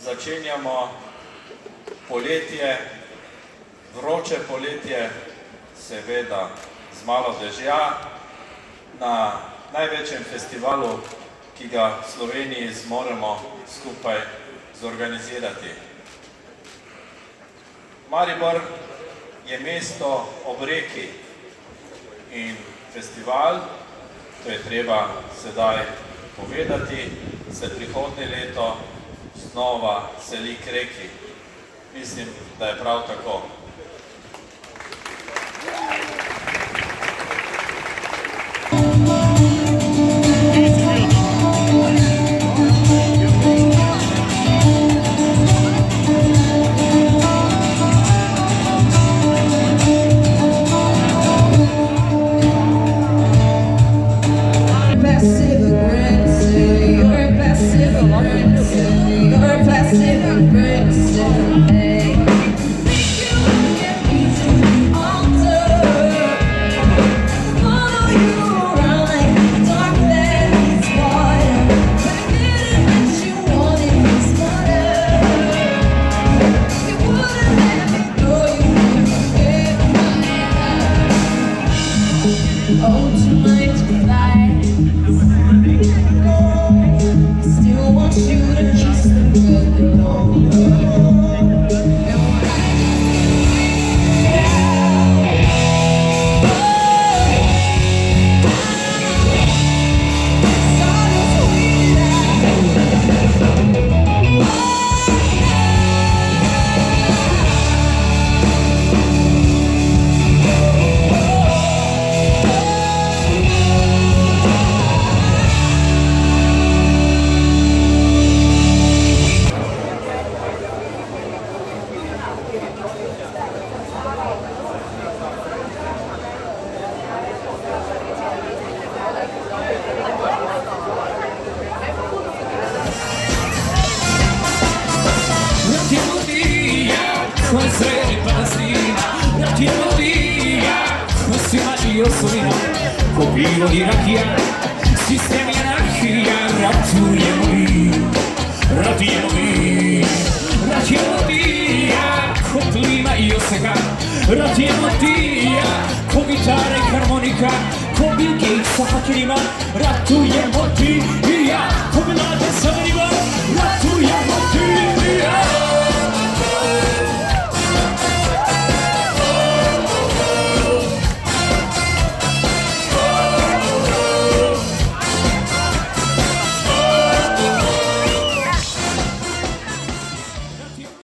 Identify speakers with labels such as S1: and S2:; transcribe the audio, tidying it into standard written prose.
S1: Začenjamo poletje, vroče poletje, seveda z malo dežja, na največjem festivalu, ki ga v Sloveniji zmoremo skupaj zorganizirati. Maribor je mesto ob reki in festival, to je treba sedaj povedati, se prihodnje leto znova seli k reki. Mislim, da je prav tako.
S2: Kopiro di rakia, sistemi anarchia, ratujemo via, con clima io sega, ratujemo via, con chitarra e armonica, con Bill Gates a clima, ratujemo via, come la testa